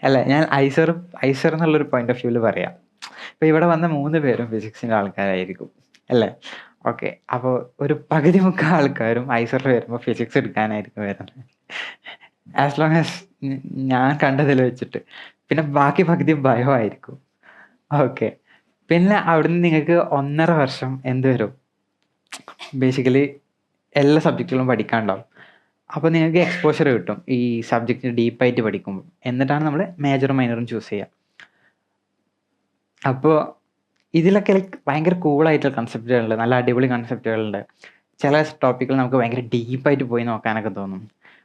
അല്ല, ഞാൻ ഐസർ എന്നുള്ളൊരു പോയിന്റ് ഓഫ് വ്യൂവിൽ പറയാം. ഇപ്പൊ ഇവിടെ വന്ന 3 പേരും ഫിസിക്സിന്റെ ആൾക്കാരായിരിക്കും അല്ലേ? ഓക്കെ. അപ്പോൾ ഒരു പകുതി മുക്കാൽ ആൾക്കാരും ഐസറിൽ വരുമ്പോൾ ഫിസിക്സ് എടുക്കാനായിരിക്കും വരുന്നത്. ആസ് ലോങ് ആസ് ഞാൻ കണ്ടതിൽ വെച്ചിട്ട്. പിന്നെ ബാക്കി പകുതി ബയോ ആയിരിക്കും. ഓക്കെ. പിന്നെ അവിടുന്ന് നിങ്ങൾക്ക് 1.5 വർഷം എന്ത് വരും? ബേസിക്കലി എല്ലാ സബ്ജക്റ്റുകളും പഠിക്കാനുണ്ടാവും. അപ്പോൾ നിങ്ങൾക്ക് എക്സ്പോഷർ കിട്ടും ഈ സബ്ജക്റ്റ് ഡീപ്പായിട്ട് പഠിക്കുമ്പോൾ. എന്നിട്ടാണ് നമ്മൾ മേജറും മൈനറും ചൂസ് ചെയ്യുക. അപ്പോൾ ഇതിലൊക്കെ ഭയങ്കര കൂളായിട്ടുള്ള കൺസെപ്റ്റുകളുണ്ട്, നല്ല അടിപൊളി കൺസെപ്റ്റുകളുണ്ട്. ചില ടോപ്പിക്കുകൾ നമുക്ക് ഭയങ്കര ഡീപ്പായിട്ട് പോയി നോക്കാനൊക്കെ തോന്നും.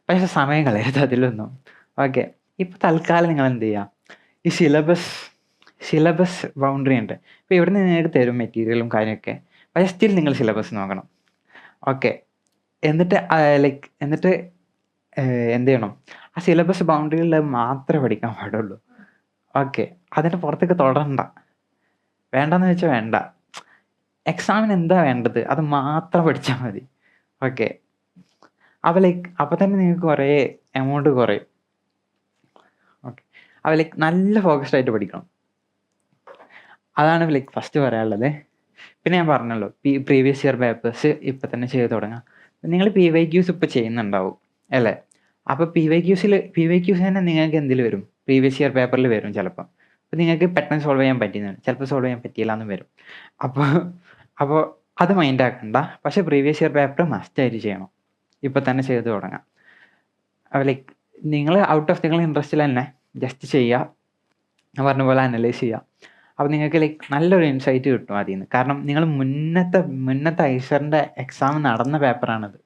പക്ഷെ സമയം കളയരുത് അതിലൊന്നും. ഓക്കെ. ഇപ്പോൾ തൽക്കാലം നിങ്ങൾ എന്ത് ചെയ്യുക? ഈ സിലബസ് ബൗണ്ടറി ഉണ്ട്. ഇപ്പോൾ ഇവിടുന്ന് നിങ്ങൾക്ക് തരും മെറ്റീരിയലും കാര്യമൊക്കെ. പക്ഷേ സ്റ്റിൽ നിങ്ങൾ സിലബസ് നോക്കണം. ഓക്കെ. എന്നിട്ട് എന്നിട്ട് എന്ത് ചെയ്യണം? ആ സിലബസ് ബൗണ്ടറിയിൽ മാത്രമേ പഠിക്കാൻ പാടുള്ളൂ. ഓക്കെ. അതിൻ്റെ പുറത്തേക്ക് തൊടണ്ട. വേണ്ടെന്ന് വെച്ചാൽ വേണ്ട. എക്സാമിന് എന്താ വേണ്ടത് അത് മാത്രം പഠിച്ചാൽ മതി. ഓക്കെ. അപ്പോൾ തന്നെ നിങ്ങൾക്ക് കുറേ എമൗണ്ട് കുറയും. ഓക്കെ. അപ്പോൾ നല്ല ഫോക്കസ്ഡ് ആയിട്ട് പഠിക്കണം. അതാണ് ഫസ്റ്റ് പറയാനുള്ളത്. പിന്നെ ഞാൻ പറഞ്ഞല്ലോ പ്രീവിയസ് ഇയർ പേപ്പേഴ്സ് ഇപ്പം തന്നെ ചെയ്ത് തുടങ്ങാം. നിങ്ങൾ PYQs ഇപ്പോൾ ചെയ്യുന്നുണ്ടാവും അല്ലേ? അപ്പോൾ PYQs തന്നെ നിങ്ങൾക്ക് എന്തിൽ വരും? പ്രീവിയസ് ഇയർ പേപ്പറിൽ വരും ചിലപ്പോൾ. അപ്പോൾ നിങ്ങൾക്ക് പെട്ടെന്ന് സോൾവ് ചെയ്യാൻ പറ്റുന്നതാണ്, ചിലപ്പോൾ സോൾവ് ചെയ്യാൻ പറ്റിയില്ല എന്നും വരും. അപ്പോൾ അത് മൈൻഡ് ആക്കണ്ട. പക്ഷേ പ്രീവിയസ് ഇയർ പേപ്പർ മസ്റ്റായിട്ട് ചെയ്യണം. ഇപ്പം തന്നെ ചെയ്ത് തുടങ്ങാം. അപ്പോൾ നിങ്ങൾ ഔട്ട് ഓഫ് നിങ്ങളുടെ ഇൻട്രസ്റ്റിൽ തന്നെ ജസ്റ്റ് ചെയ്യുക. ഞാൻ പറഞ്ഞ പോലെ അനലൈസ് ചെയ്യുക. അപ്പോൾ നിങ്ങൾക്ക് നല്ലൊരു ഇൻസൈറ്റ് കിട്ടും അതിൽ നിന്ന്. കാരണം നിങ്ങൾ മുന്നത്തെ ഐസറിൻ്റെ എക്സാം നടന്ന പേപ്പറാണത്.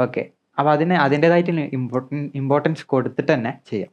ഓക്കെ. അപ്പോൾ അതിന് അതിൻ്റേതായിട്ട് ഇമ്പോർട്ടൻസ് കൊടുത്തിട്ട് തന്നെ ചെയ്യാം.